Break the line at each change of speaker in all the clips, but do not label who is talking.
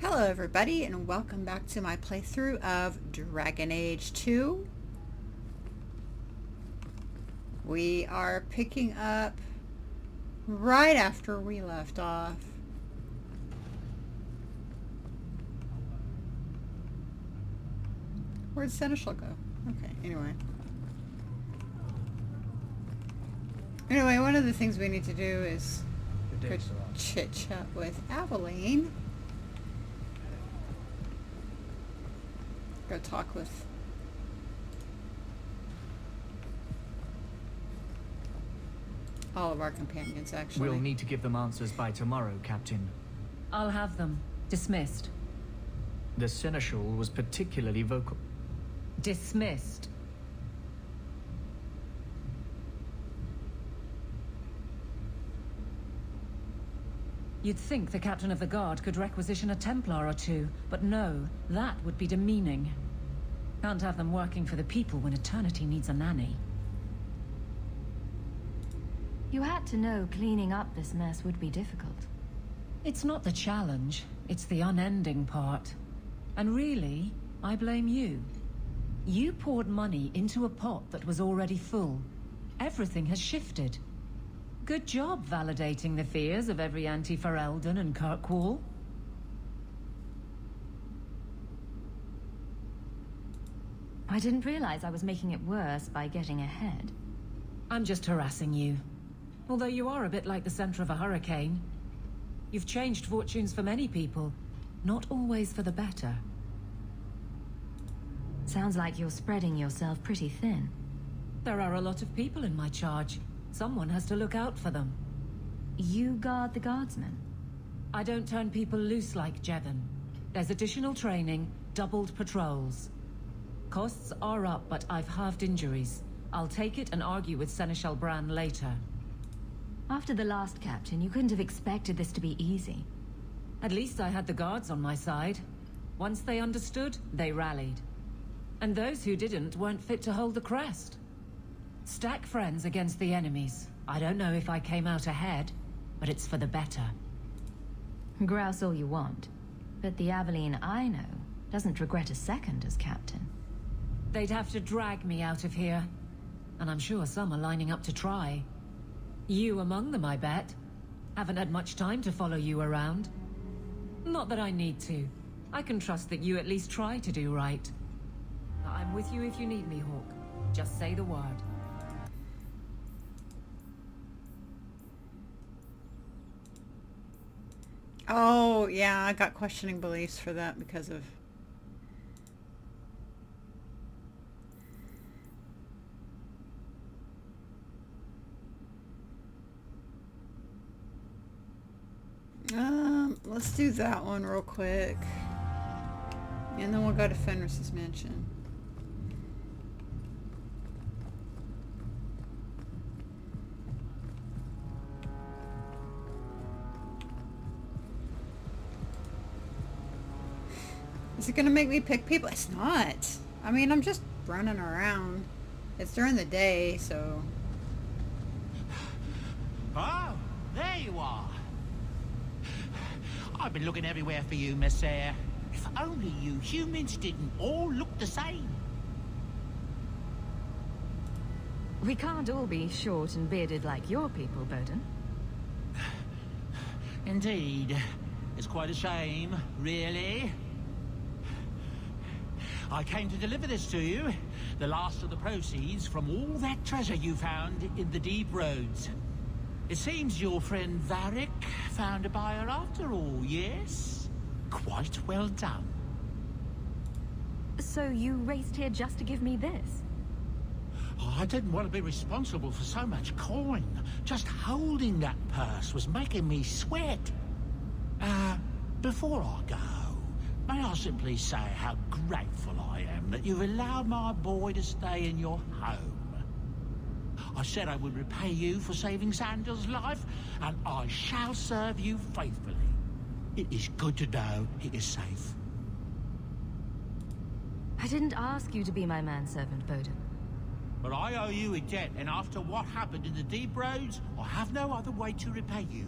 Hello everybody and welcome back to my playthrough of Dragon Age 2. We are picking up right after we left off. Where'd Seneschal go? Okay, anyway. Anyway, one of the things we need to do is chit-chat with Aveline. Go talk with all of our companions, actually.
We'll need to give them answers by tomorrow, Captain.
I'll have them. Dismissed.
The Seneschal was particularly vocal.
Dismissed. You'd think the Captain of the Guard could requisition a Templar or two, but no, that would be demeaning. Can't have them working for the people when eternity needs a nanny.
You had to know cleaning up this mess would be difficult.
It's not the challenge, it's the unending part. And really, I blame you. You poured money into a pot that was already full. Everything has shifted. Good job validating the fears of every anti-Ferelden and Kirkwall.
I didn't realize I was making it worse by getting ahead.
I'm just harassing you. Although you are a bit like the center of a hurricane. You've changed fortunes for many people, not always for the better.
Sounds like you're spreading yourself pretty thin.
There are a lot of people in my charge. Someone has to look out for them.
You guard the guardsmen?
I don't turn people loose like Jevon. There's additional training, doubled patrols. Costs are up, but I've halved injuries. I'll take it and argue with Seneschal Bran later.
After the last captain, you couldn't have expected this to be easy.
At least I had the guards on my side. Once they understood, they rallied. And those who didn't weren't fit to hold the crest. Stack friends against the enemies. I don't know if I came out ahead, but it's for the better.
Grouse all you want, but the Aveline I know doesn't regret a second as captain.
They'd have to drag me out of here, and I'm sure some are lining up to try. You among them, I bet. Haven't had much time to follow you around. Not that I need to. I can trust that you at least try to do right. I'm with you if you need me, Hawke. Just say the word.
Oh, yeah, I got questioning beliefs for that because of... let's do that one real quick. And then we'll go to Fenris's mansion. Is it gonna make me pick people? It's not. I mean, I'm just running around. It's during the day, so...
Oh, there you are. I've been looking everywhere for you, Messiah. If only you humans didn't all look the same.
We can't all be short and bearded like your people, Bowden.
Indeed. It's quite a shame, really. I came to deliver this to you. The last of the proceeds from all that treasure you found in the deep roads. It seems your friend Varric found a buyer after all, yes? Quite well done.
So you raced here just to give me this?
Oh, I didn't want to be responsible for so much coin. Just holding that purse was making me sweat. Before I go, may I simply say how grateful I am that you've allowed my boy to stay in your home. I said I would repay you for saving Sandal's life, and I shall serve you faithfully. It is good to know he is safe.
I didn't ask you to be my manservant, Bowden.
But I owe you a debt, and after what happened in the deep roads, I have no other way to repay you.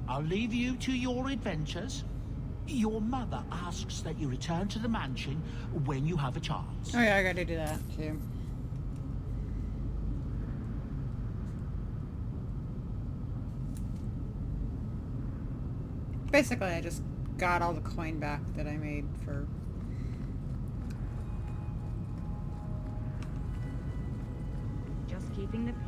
I'll leave you to your adventures. Your mother asks that you return to the mansion when you have a chance.
Oh yeah, I gotta do that too. Basically, I just got all the coin back that I made for...
Just keeping the peace.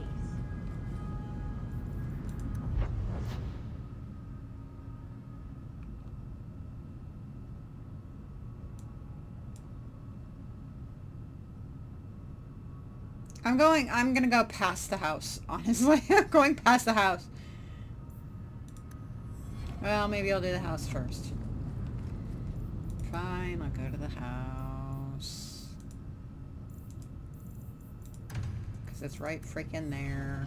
I'm gonna go past the house, honestly. I'm going past the house. Well, maybe I'll do the house first. Fine, I'll go to the house. Because it's right freaking there.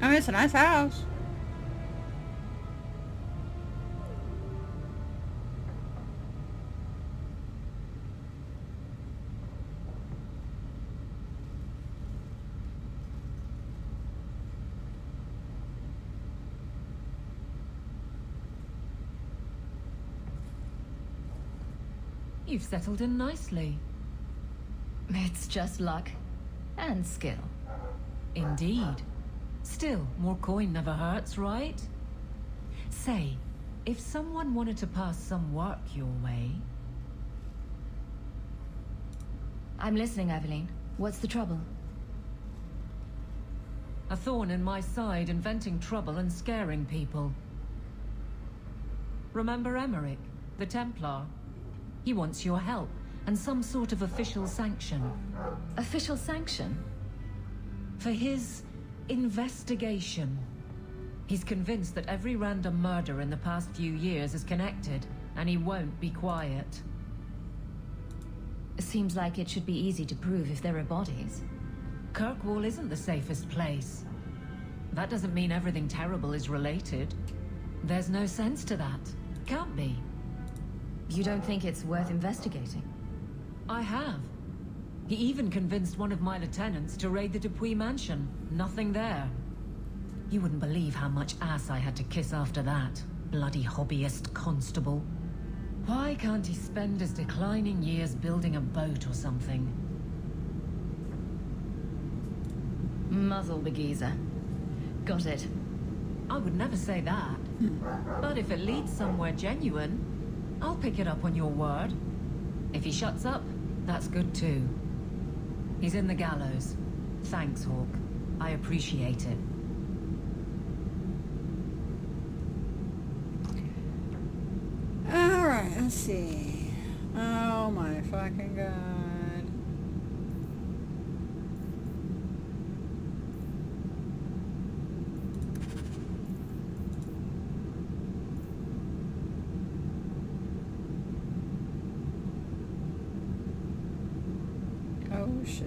I mean, it's a nice house.
You've settled in nicely.
It's just luck. And skill.
Indeed. Still, more coin never hurts, right? Say, if someone wanted to pass some work your way...
I'm listening, Aveline. What's the trouble?
A thorn in my side, inventing trouble and scaring people. Remember Emmerich, the Templar? He wants your help, and some sort of official sanction.
Official sanction?
For his investigation. He's convinced that every random murder in the past few years is connected, and he won't be quiet.
Seems like it should be easy to prove if there are bodies.
Kirkwall isn't the safest place. That doesn't mean everything terrible is related. There's no sense to that. Can't be.
You don't think it's worth investigating?
I have. He even convinced one of my lieutenants to raid the Dupuis mansion. Nothing there. You wouldn't believe how much ass I had to kiss after that. Bloody hobbyist constable. Why can't he spend his declining years building a boat or something?
Muzzle the geezer. Got it.
I would never say that. But if it leads somewhere genuine, I'll pick it up on your word. If he shuts up, that's good too. He's in the gallows. Thanks, Hawke. I appreciate it.
Alright, let's see. Oh my fucking god. Oh shit.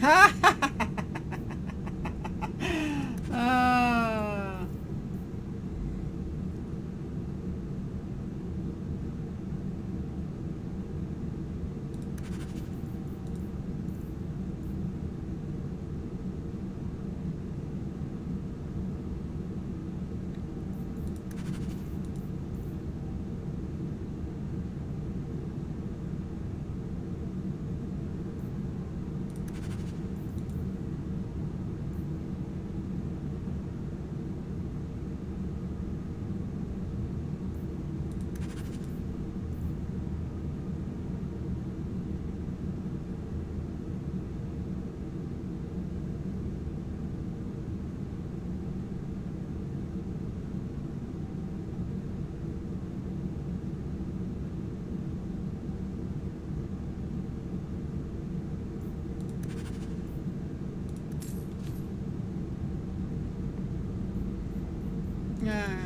Ah.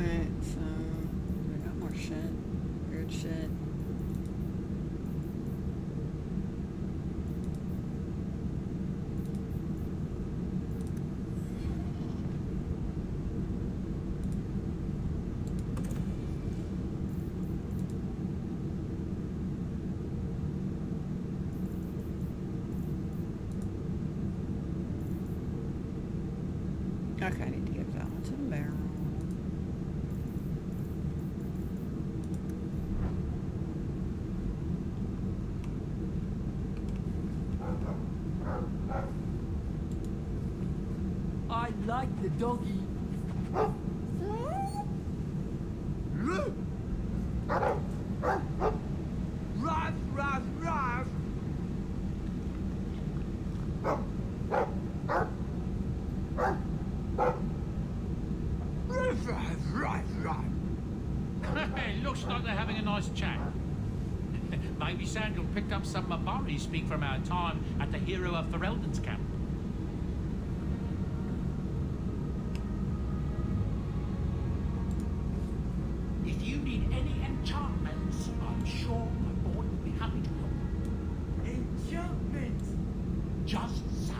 Alright, so we got more shit. Weird shit. Okay, I need to give that one to the barrel.
I like the doggy. Ruff, ruff, ruff. Ruff, ruff, ruff, ruff.
It looks like they're having a nice chat. Maybe Sandal picked up some Mabari speak from our time at the hero of Ferelden's camp. If you need any enchantments, I'm sure my boy will be happy to help.
Enchantment.
Just so.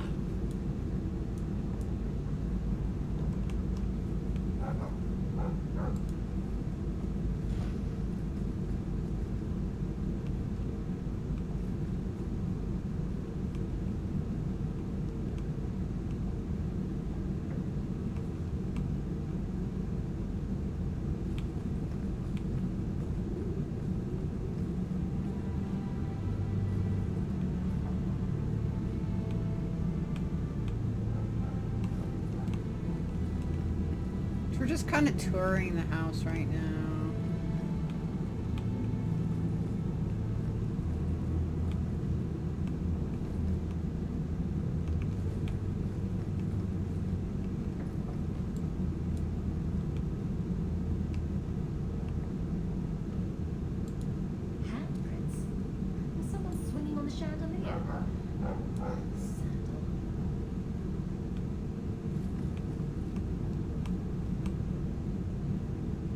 We're just kind of touring the house right now.
Handprints? Was someone swinging on the chandelier? Sandal.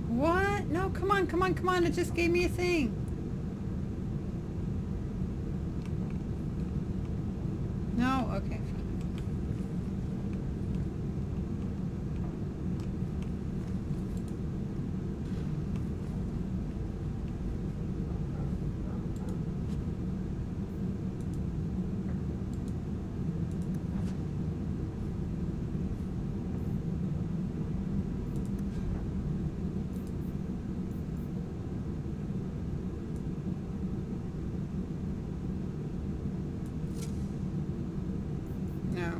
What? No, come on, come on, come on. It just gave me a thing. No? Okay, fine. No.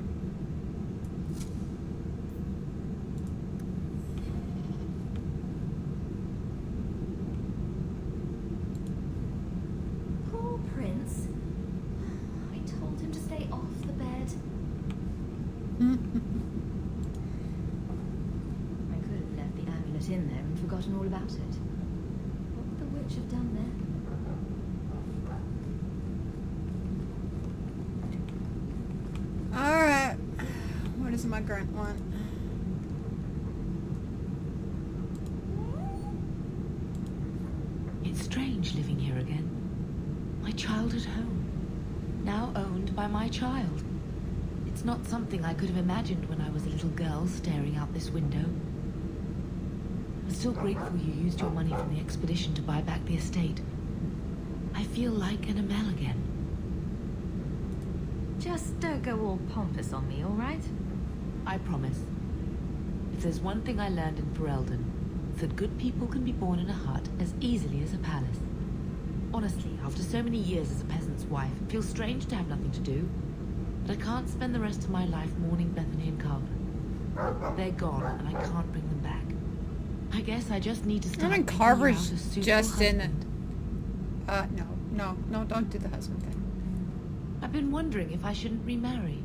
Poor Prince. I told him to stay off the bed. I could have left the amulet in there and forgotten all about it. What would the witch have done there?
Alright. What does my grunt want?
It's strange living here again. My childhood home, now owned by my child. It's not something I could have imagined when I was a little girl staring out this window. I'm still grateful you used your money from the expedition to buy back the estate. I feel like an Amel again.
Just don't go all pompous on me, all right?
I promise. If there's one thing I learned in Ferelden, it's that good people can be born in a hut as easily as a palace. Honestly, after so many years as a peasant's wife, it feels strange to have nothing to do. But I can't spend the rest of my life mourning Bethany and Carver. They're gone, and I can't bring them back. I guess I just need to start
And
figuring
Carver's
out a suitable
just in
husband.
No, don't do the husband thing.
I've been wondering if I shouldn't remarry.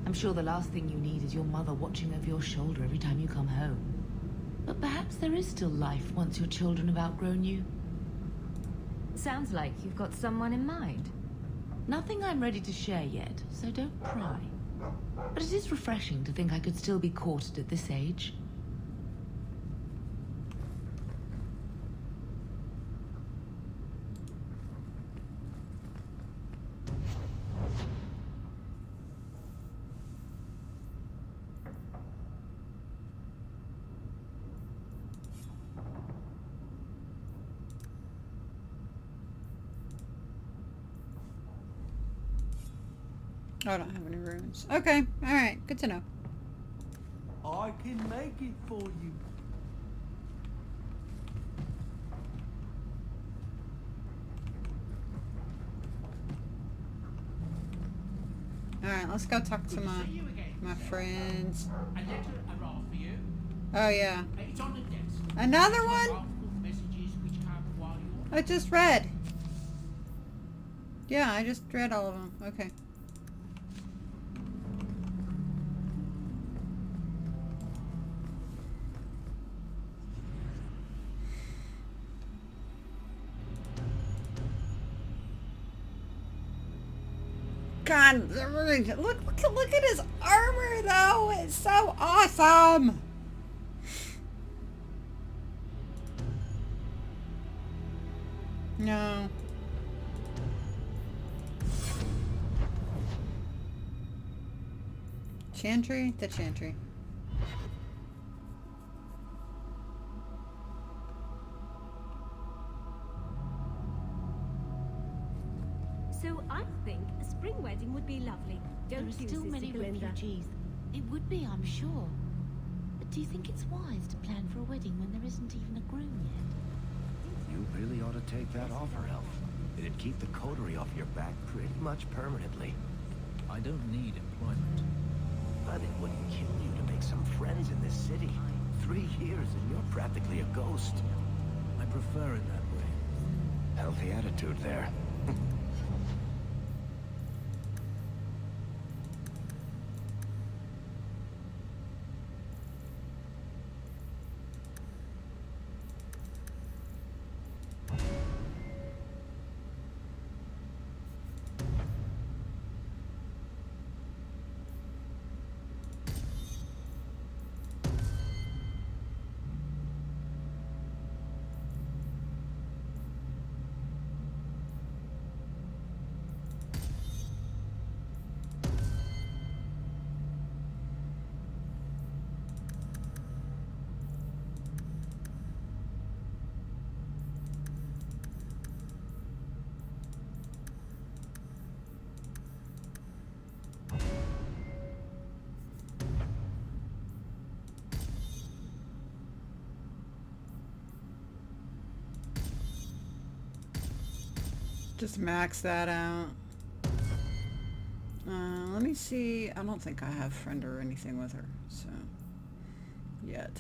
I'm sure the last thing you need is your mother watching over your shoulder every time you come home. But perhaps there is still life once your children have outgrown you.
Sounds like you've got someone in mind.
Nothing I'm ready to share yet, so don't pry. But it is refreshing to think I could still be courted at this age.
Oh, I don't have any runes. Okay, alright, good to know.
I can make it for you.
Alright, let's go talk to
Good to see you again.
my friends.
A letter arrived for you.
Oh, yeah.
It's on the desk.
Another one?
Multiple messages which come while you're...
I just read. Yeah, I just read all of them. Okay. God, look at his armor though. It's so awesome. No. Chantry? The Chantry.
So I think a spring wedding would be lovely.
There
Don't
are
you,
still
Sister
many
Galinda?
refugees. It would be, I'm sure. But do you think it's wise to plan for a wedding when there isn't even a groom yet?
You really ought to take that offer, Elf. It'd keep the coterie off your back pretty much permanently.
I don't need employment.
But it wouldn't kill you to make some friends in this city. 3 years and you're practically a ghost.
I prefer it that way.
Healthy attitude there.
Just max that out. Let me see. I don't think I have friend or anything with her, so yet.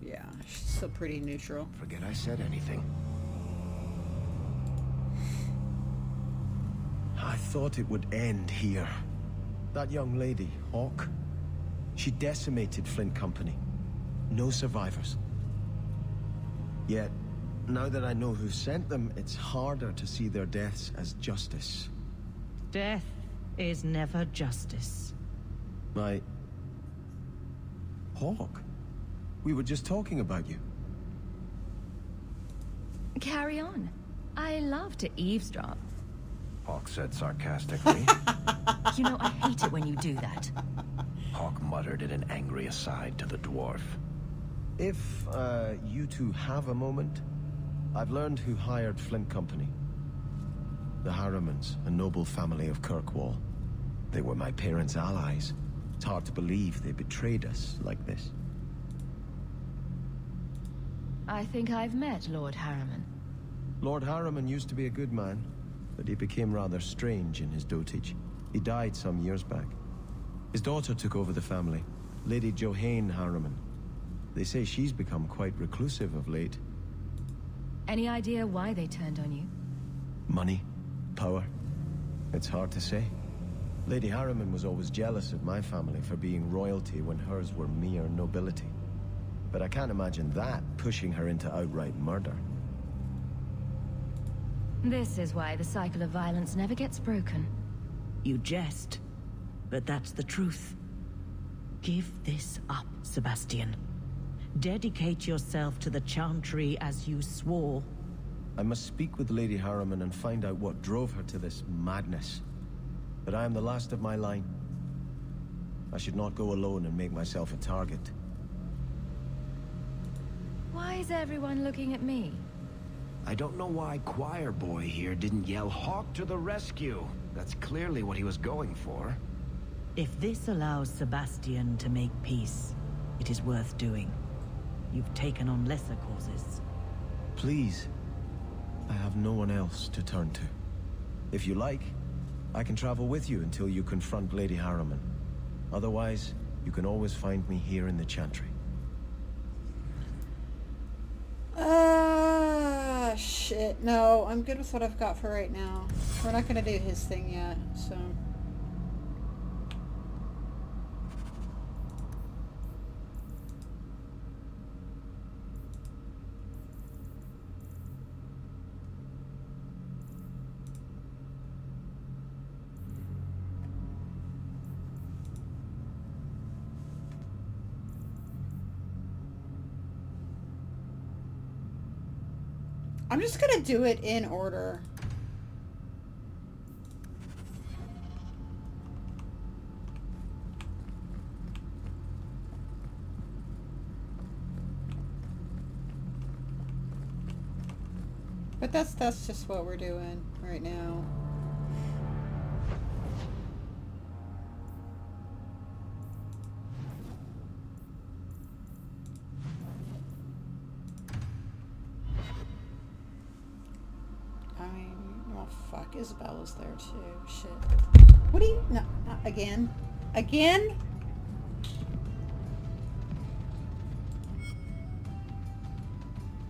Yeah, she's still pretty neutral.
Forget I said anything.
I thought it would end here. That young lady, Hawke, she decimated Flint Company. No survivors. Yet, now that I know who sent them, it's harder to see their deaths as justice.
Death is never justice.
Hawke? We were just talking about you.
Carry on. I love to eavesdrop.
Hawke said sarcastically.
You know, I hate it when you do that.
Hawke muttered in an angry aside to the dwarf.
If, you two have a moment, I've learned who hired Flint Company. The Harrimans, a noble family of Kirkwall. They were my parents' allies. It's hard to believe they betrayed us like this.
I think I've met Lord Harriman.
Lord Harriman used to be a good man, but he became rather strange in his dotage. He died some years back. His daughter took over the family, Lady Johanne Harriman. They say she's become quite reclusive of late.
Any idea why they turned on you?
Money? Power? It's hard to say. Lady Harriman was always jealous of my family for being royalty when hers were mere nobility. But I can't imagine that pushing her into outright murder.
This is why the cycle of violence never gets broken.
You jest, but that's the truth. Give this up, Sebastian. Dedicate yourself to the Chantry as you swore.
I must speak with Lady Harriman and find out what drove her to this madness. But I am the last of my line. I should not go alone and make myself a target.
Why is everyone looking at me?
I don't know why Choir Boy here didn't yell Hawke to the rescue. That's clearly what he was going for.
If this allows Sebastian to make peace, it is worth doing. You've taken on lesser causes.
Please. I have no one else to turn to. If you like, I can travel with you until you confront Lady Harriman. Otherwise, you can always find me here in the Chantry.
Shit. No, I'm good with what I've got for right now. We're not gonna do his thing yet, so... I'm just gonna do it in order. But that's just what we're doing right now. Fuck, Isabella's there too. Shit. What do you... No, not again. Again?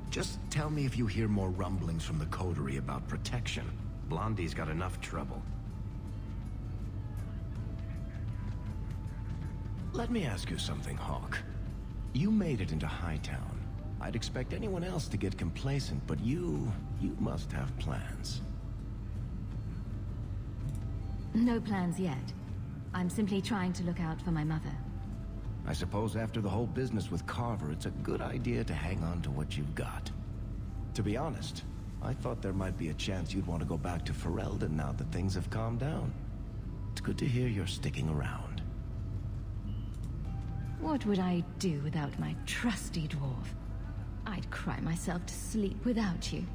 Just tell me if you hear more rumblings from the coterie about protection. Blondie's got enough trouble. Let me ask you something, Hawke. You made it into Hightown. I'd expect anyone else to get complacent, but you must have plans.
No plans yet. I'm simply trying to look out for my mother.
I suppose after the whole business with Carver, it's a good idea to hang on to what you've got. To be honest, I thought there might be a chance you'd want to go back to Ferelden now that things have calmed down. It's good to hear you're sticking around.
What would I do without my trusty dwarf? I'd cry myself to sleep without you.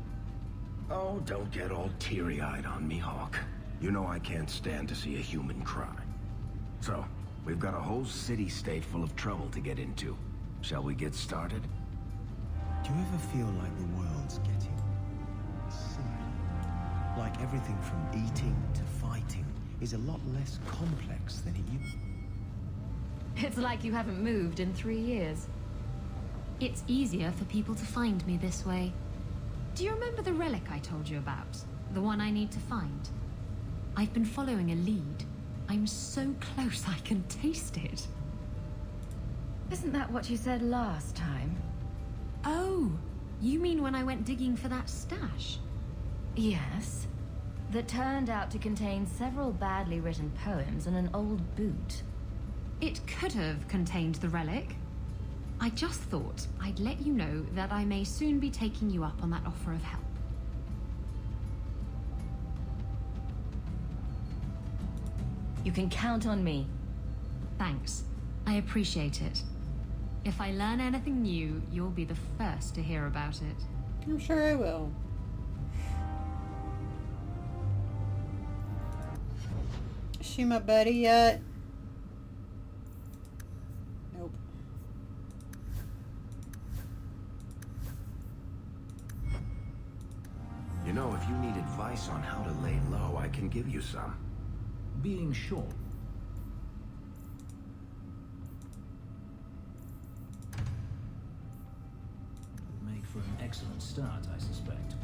Oh, don't get all teary-eyed on me, Hawke. You know I can't stand to see a human cry. So, we've got a whole city-state full of trouble to get into. Shall we get started?
Do you ever feel like the world's getting silly? Like everything from eating to fighting is a lot less complex than it used to be?
It's like you haven't moved in 3 years.
It's easier for people to find me this way. Do you remember the relic I told you about? The one I need to find? I've been following a lead. I'm so close I can taste it.
Isn't that what you said last time?
Oh, you mean when I went digging for that stash?
Yes. That turned out to contain several badly written poems and an old boot.
It could have contained the relic. I just thought I'd let you know that I may soon be taking you up on that offer of help.
You can count on me.
Thanks. I appreciate it. If I learn anything new, you'll be the first to hear about it.
I'm sure I will. Is she my buddy yet? Nope.
You know, if you need advice on how to lay low, I can give you some.
Being short. Make for an excellent start, I suspect.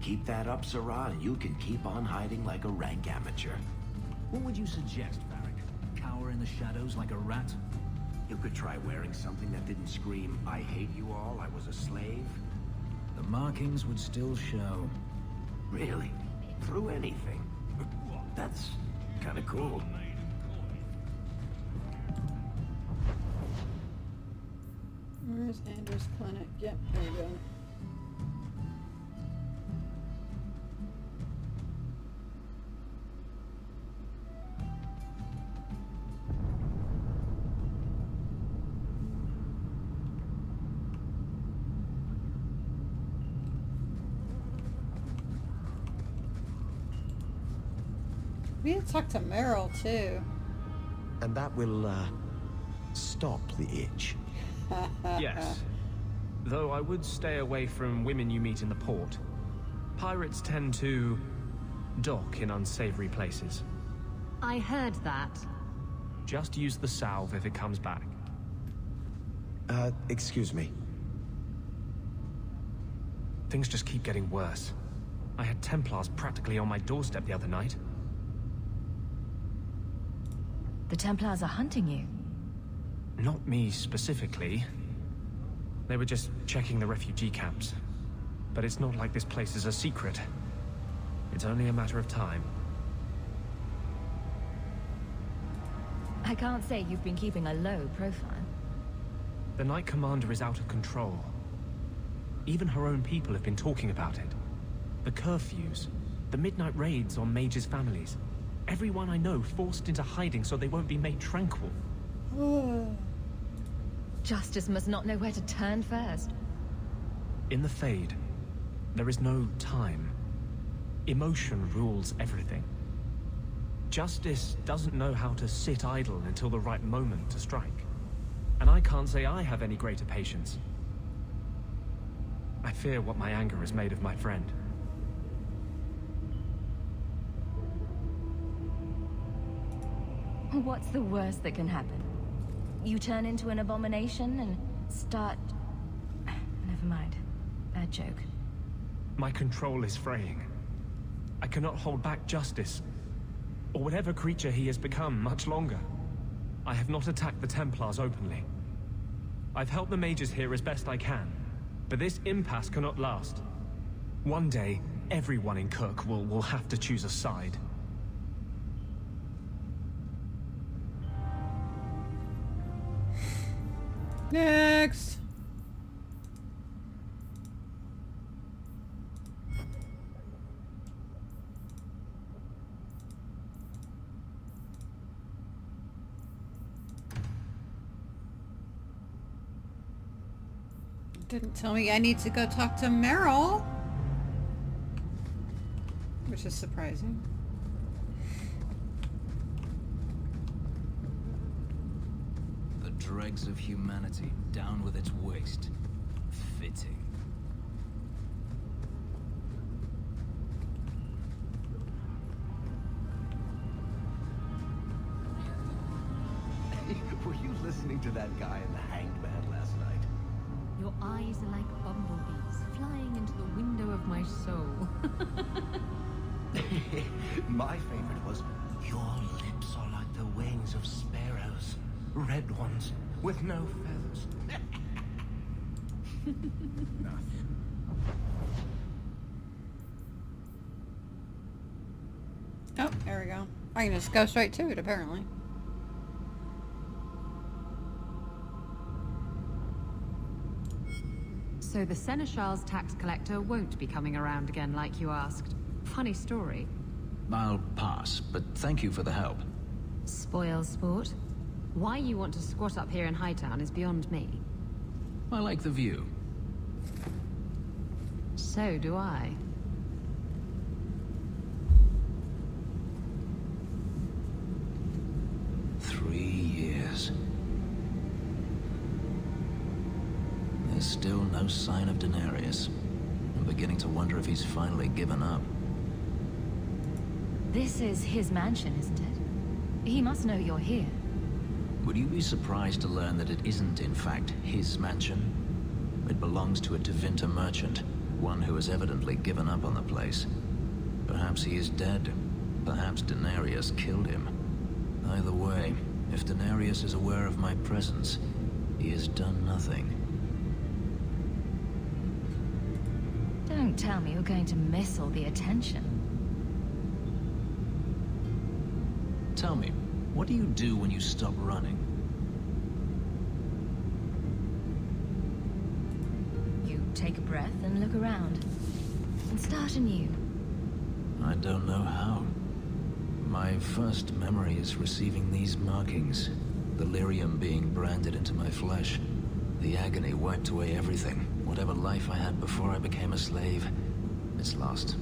Keep that up, Sirrah, and you can keep on hiding like a rank amateur.
What would you suggest, Varric? Cower in the shadows like a rat?
You could try wearing something that didn't scream, "I hate you all, I was a slave."
The markings would still show.
Really? Through anything? That's kind of cool.
Where's Andrew's clinic? Yep, there you go. We need to talk to Meryl, too.
And that will, stop the itch.
Yes. Though I would stay away from women you meet in the port. Pirates tend to dock in unsavory places.
I heard that.
Just use the salve if it comes back.
Excuse me.
Things just keep getting worse. I had Templars practically on my doorstep the other night.
The Templars are hunting you.
Not me specifically. They were just checking the refugee camps. But it's not like this place is a secret. It's only a matter of time.
I can't say you've been keeping a low profile.
The Knight Commander is out of control. Even her own people have been talking about it. The curfews, the midnight raids on mages' families. Everyone I know forced into hiding so they won't be made tranquil.
Justice must not know where to turn first.
In the Fade, there is no time. Emotion rules everything. Justice doesn't know how to sit idle until the right moment to strike. And I can't say I have any greater patience. I fear what my anger has made of my friend.
What's the worst that can happen? You turn into an abomination and start... Never mind. Bad joke.
My control is fraying. I cannot hold back Justice, or whatever creature he has become, much longer. I have not attacked the Templars openly. I've helped the mages here as best I can, but this impasse cannot last. One day, everyone in Kirk will have to choose a side.
Next! Didn't tell me I need to go talk to Meryl. Which is surprising.
The dregs of humanity down with its waste. Fitting.
Were you listening to that guy in the hanged man last night?
Your eyes are like bumblebees flying into the window of my soul.
My favorite was, your lips are like the wings of sparrows. Red ones, with no feathers.
Oh, there we go. I can just go straight to it, apparently.
So the Seneschal's tax collector won't be coming around again like you asked. Funny story.
I'll pass, but thank you for the help.
Spoil sport. Why you want to squat up here in Hightown is beyond me.
I like the view.
So do I.
Years. There's still no sign of Denarius. I'm beginning to wonder if he's finally given up.
This is his mansion, isn't it? He must know you're here.
Would you be surprised to learn that it isn't, in fact, his mansion? It belongs to a Tevinter merchant, one who has evidently given up on the place. Perhaps he is dead. Perhaps Denarius killed him. Either way, if Denarius is aware of my presence, he has done nothing.
Don't tell me you're going to miss all the attention.
Tell me, what do you do when you stop running?
You take a breath and look around. And start anew.
I don't know how. My first memory is receiving these markings. The lyrium being branded into my flesh. The agony wiped away everything. Whatever life I had before I became a slave, it's lost.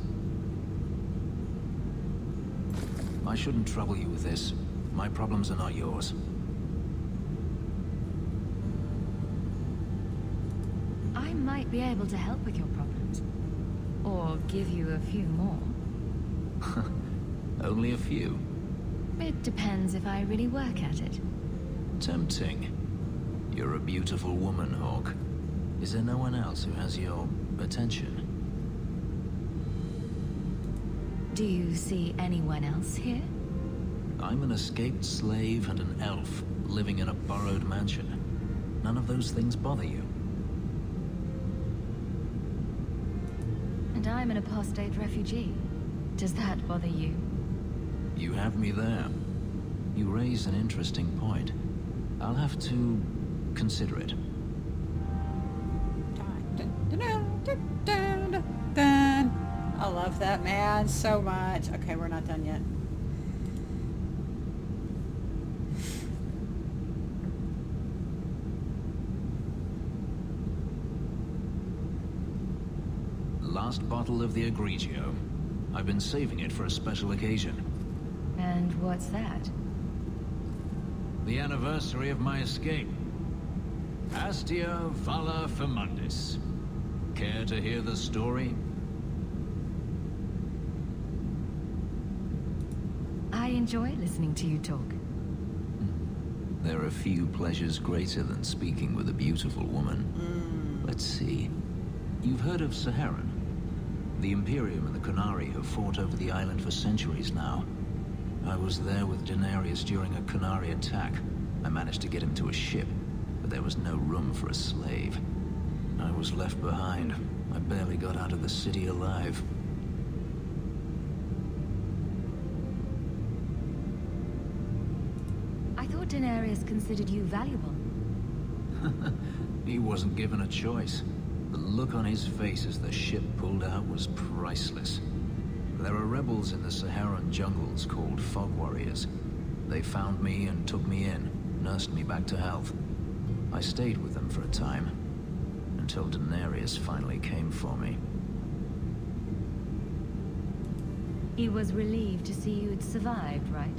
I shouldn't trouble you with this. My problems are not yours.
I might be able to help with your problems. Or give you a few more.
Only a few.
It depends if I really work at it.
Tempting. You're a beautiful woman, Hawke. Is there no one else who has your attention?
Do you see anyone else here?
I'm an escaped slave and an elf living in a borrowed mansion. None of those things bother you.
And I'm an apostate refugee. Does that bother you?
You have me there. You raise an interesting point. I'll have to consider it.
I love that man so much. Okay, we're not done yet.
Last bottle of the Egregio. I've been saving it for a special occasion.
And what's that?
The anniversary of my escape. Astia Vala Firmundis. Care to hear the story?
I enjoy listening to you talk.
There are few pleasures greater than speaking with a beautiful woman. Let's see. You've heard of Saharan? The Imperium and the Qunari have fought over the island for centuries now. I was there with Daenerys during a Qunari attack. I managed to get him to a ship, but there was no room for a slave. I was left behind. I barely got out of the city alive.
I thought Daenerys considered you valuable.
He wasn't given a choice. The look on his face as the ship pulled out was priceless. There are rebels in the Saharan jungles called Fog Warriors. They found me and took me in, nursed me back to health. I stayed with them for a time, until Daenerys finally came for me.
He was relieved to see you'd survived, right?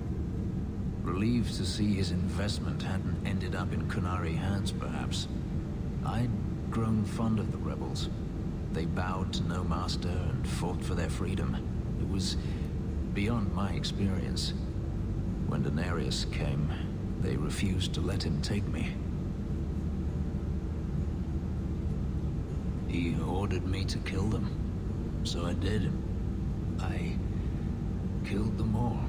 Relieved to see his investment hadn't ended up in Qunari hands, perhaps. I'd grown fond of the rebels. They bowed to no master and fought for their freedom. It was beyond my experience. When Daenerys came, they refused to let him take me. He ordered me to kill them, so I did. I killed them all.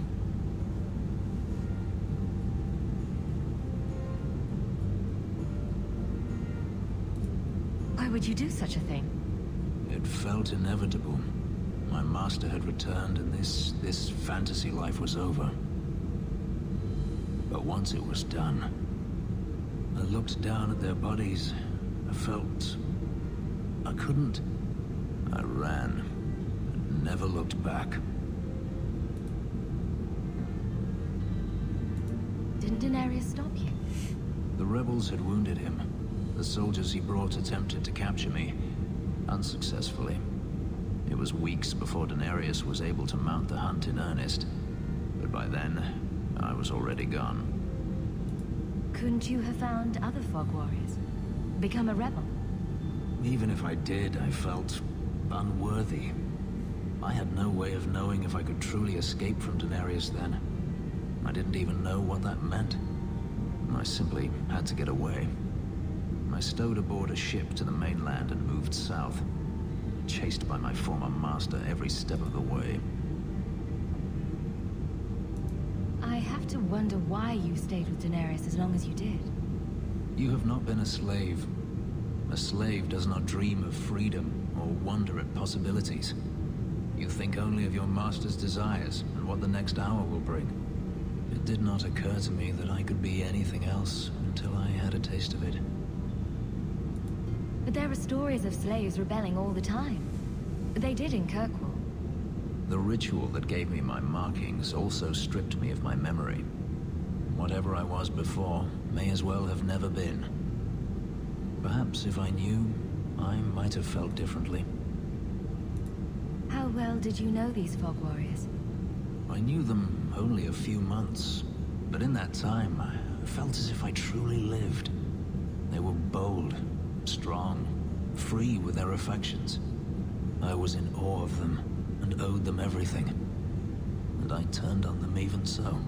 Why would you do such a thing?
It felt inevitable. My master had returned and this fantasy life was over. But once it was done, I looked down at their bodies. I felt I couldn't. I ran and never looked back.
Didn't Daenerys stop you?
The rebels had wounded him. The soldiers he brought attempted to capture me, unsuccessfully. It was weeks before Daenerys was able to mount the hunt in earnest. But by then, I was already gone.
Couldn't you have found other Fog Warriors? Become a rebel?
Even if I did, I felt unworthy. I had no way of knowing if I could truly escape from Daenerys then. I didn't even know what that meant. I simply had to get away. I stowed aboard a ship to the mainland and moved south, chased by my former master every step of the way.
I have to wonder why you stayed with Daenerys as long as you did.
You have not been a slave. A slave does not dream of freedom or wonder at possibilities. You think only of your master's desires and what the next hour will bring. It did not occur to me that I could be anything else until I had a taste of it.
But there are stories of slaves rebelling all the time. They did in Kirkwall.
The ritual that gave me my markings also stripped me of my memory. Whatever I was before may as well have never been. Perhaps if I knew, I might have felt differently.
How well did you know these Fog Warriors?
I knew them only a few months, but in that time, I felt as if I truly lived. They were bold, strong, free with their affections. I was in awe of them and owed them everything. And I turned on them even so.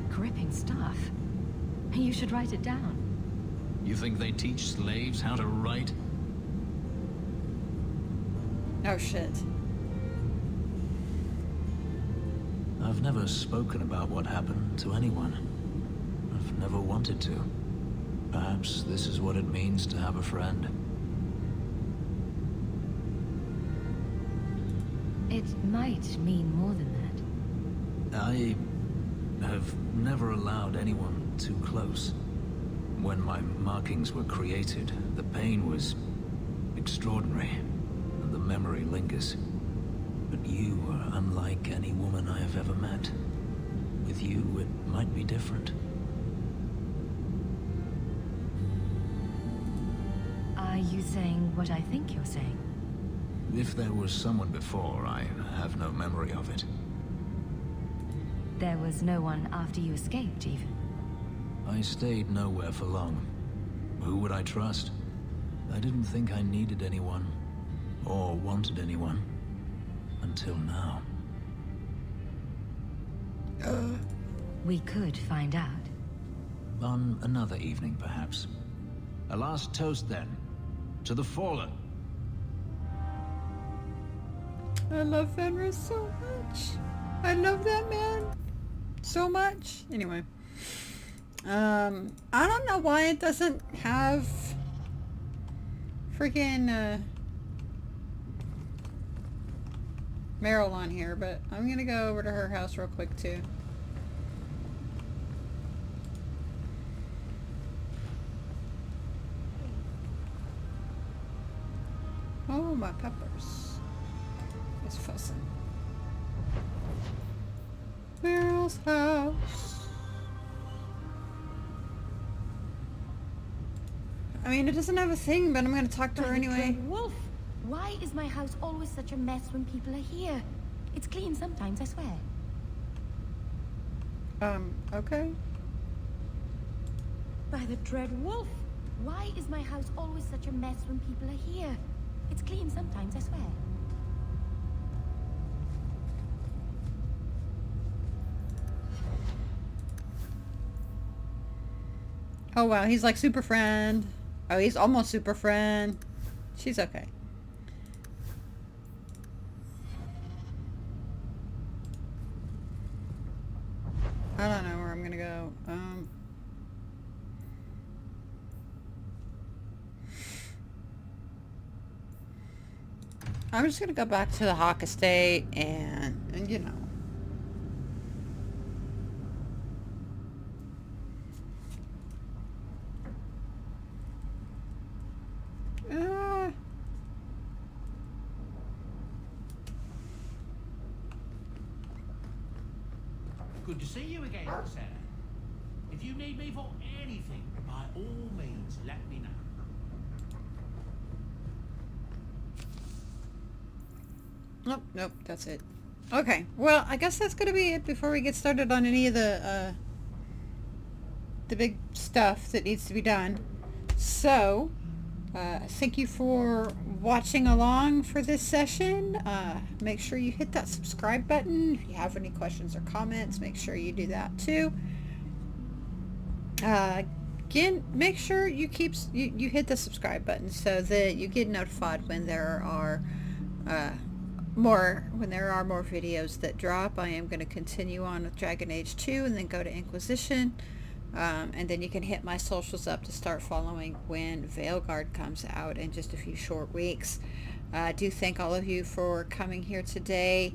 Gripping stuff. You should write it down.
You think they teach slaves how to write?
Oh shit.
I've never spoken about what happened to anyone. I've never wanted to. Perhaps this is what it means to have a friend.
It might mean more than that.
I have never allowed anyone too close. When my markings were created, the pain was extraordinary, and the memory lingers. But you are unlike any woman I have ever met. With you, it might be different.
Are you saying what I think you're saying?
If there was someone before, I have no memory of it.
There was no one after you escaped, even?
I stayed nowhere for long. Who would I trust? I didn't think I needed anyone, or wanted anyone, until now.
We could find out.
On another evening, perhaps. A last toast, then. To the fallen.
I love Fenris so much. I love that man so much. Anyway. I don't know why it doesn't have freaking Meryl on here, but I'm gonna go over to her house real quick too. Oh, my peppers. It's fussing. Meryl's house. I mean, it doesn't have a thing, but I'm gonna talk to her anyway.
Wolf, why is my house always such a mess when people are here? It's clean sometimes, I swear.
Okay.
By the dread wolf, why is my house always such a mess when people are here? It's clean sometimes, I swear.
Oh wow, he's like super friend. Oh, he's almost super friend. She's okay. I don't know where I'm gonna go. I'm just gonna go back to the Hawke estate and you know.
Good to see you again, Sarah. If you need me for anything, by all means, let me know.
Nope, that's it. Okay, well, I guess that's gonna be it before we get started on any of the big stuff that needs to be done. So, thank you for watching along for this session. Make sure you hit that subscribe button. If you have any questions or comments, make sure you do that too. Again, make sure you hit the subscribe button so that you get notified when there are more videos that drop. I am going to continue on with Dragon Age 2 and then go to Inquisition. And then you can hit my socials up to start following when Veilguard comes out in just a few short weeks. I do thank all of you for coming here today.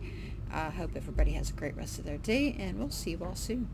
I hope everybody has a great rest of their day, and we'll see you all soon.